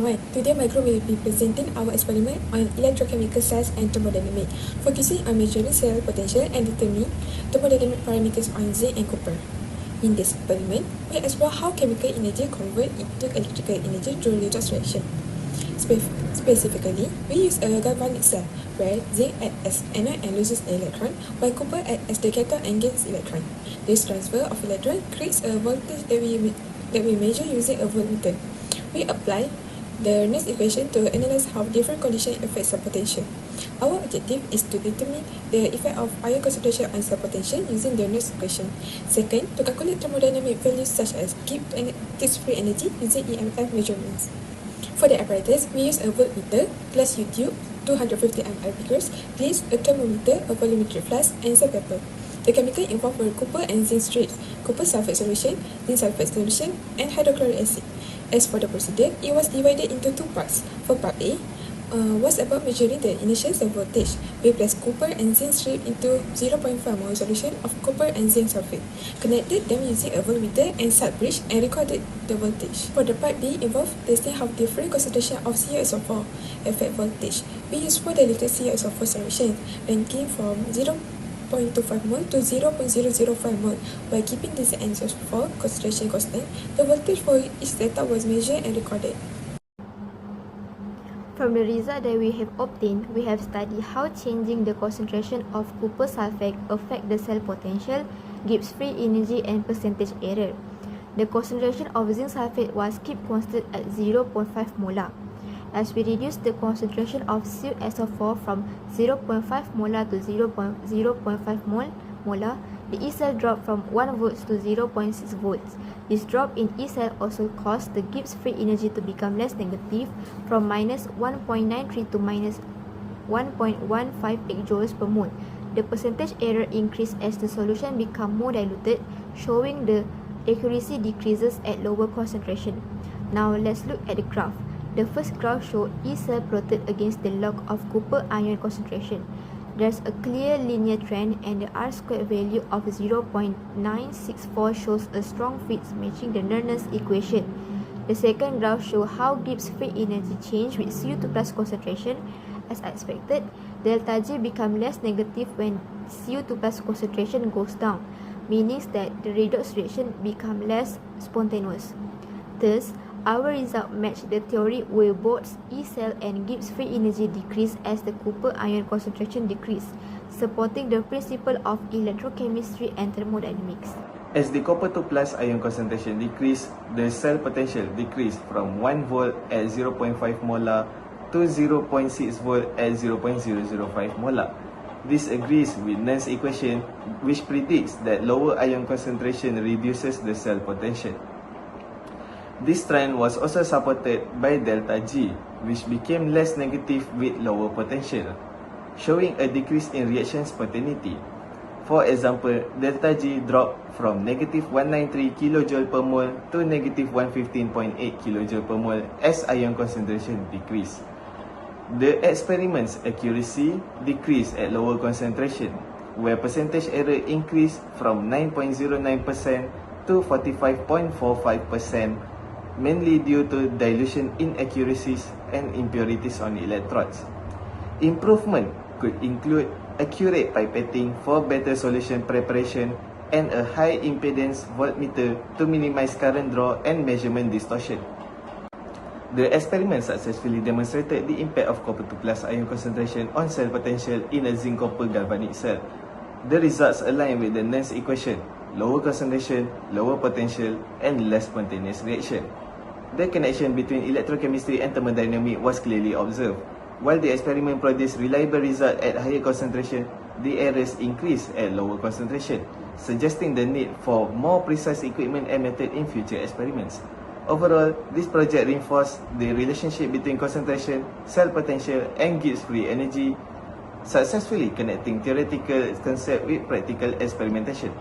everyone. Today my group will be presenting our experiment on electrochemical cells and thermodynamics, focusing on measuring cell potential and determining thermodynamic parameters on zinc and copper. In this experiment, we explore how chemical energy convert into electrical energy through redox reaction. Specifically, we use a galvanic cell where zinc acts as anode and loses an electron, while copper acts as the cathode and gains electron. This transfer of electron creates a voltage that we measure using a voltmeter. We apply the Nernst equation to analyze how different conditions affect cell potential. Our objective is to determine the effect of ion concentration on cell potential using the Nernst equation. Second, to calculate thermodynamic values such as Gibbs free energy using EMF measurements. For the apparatus, we use a voltmeter, glass U-tube, 250 ml beakers, glaze, a thermometer, a volumetric flask, and sandpaper. The chemical involved were copper and zinc strips, copper sulfate solution, zinc sulfate solution, and hydrochloric acid. As for the procedure, it was divided into two parts. For part A, was about measuring the initial cell voltage. We placed copper and zinc strip into 0.5 mol solution of copper and zinc sulfate, connected them using a voltmeter and sub-bridge, and recorded the voltage. For the part B, involved testing how different concentration of CuSO4 affect voltage. We used 4 diluted CuSO4 solution, ranging from 0.25 mol to 0.005 mol. By keeping the CuSO4 concentration constant, the voltage for each data was measured and recorded. From the result that we have obtained, we have studied how changing the concentration of copper sulfate affect the cell potential, Gibbs free energy, and percentage error. The concentration of zinc sulfate was kept constant at 0.5 molar. As we reduce the concentration of CuSO4 from 0.5 molar to 0.5 molar, the E cell dropped from 1 volts to 0.6 volts. This drop in E cell also caused the Gibbs free energy to become less negative, from minus 1.93 to minus 1.158 joules per mole. The percentage error increased as the solution became more diluted, showing the accuracy decreases at lower concentration. Now let's look at the graph. The first graph showed E cell plotted against the log of copper ion concentration. There's a clear linear trend, and the R-squared value of 0.964 shows a strong fit matching the Nernst equation. The second graph shows how Gibbs free energy changed with Cu2 plus concentration. As expected, delta G becomes less negative when Cu2 plus concentration goes down, meaning that the redox reaction becomes less spontaneous. Thus, our result matched the theory where both E cell and Gibbs free energy decrease as the copper ion concentration decreased, supporting the principle of electrochemistry and thermodynamics. As the copper 2 plus ion concentration decreased, the cell potential decreased from 1 volt at 0.5 molar to 0.6 volt at 0.005 molar. This agrees with Nernst equation, which predicts that lower ion concentration reduces the cell potential. This trend was also supported by delta G, which became less negative with lower potential, showing a decrease in reaction spontaneity. For example, delta G dropped from negative 193 kJ per mole to negative 115.8 kJ per mole as ion concentration decreased. The experiment's accuracy decreased at lower concentration, where percentage error increased from 9.09% to 45.45%, mainly due to dilution inaccuracies and impurities on electrodes. Improvement could include accurate pipetting for better solution preparation and a high impedance voltmeter to minimize current draw and measurement distortion. The experiment successfully demonstrated the impact of copper 2 plus ion concentration on cell potential in a zinc-copper galvanic cell. The results align with the Nernst equation: lower concentration, lower potential, and less spontaneous reaction. The connection between electrochemistry and thermodynamics was clearly observed. While the experiment produced reliable results at higher concentration, the errors increased at lower concentration, suggesting the need for more precise equipment and method in future experiments. Overall, this project reinforced the relationship between concentration, cell potential, and Gibbs free energy, successfully connecting theoretical concept with practical experimentation.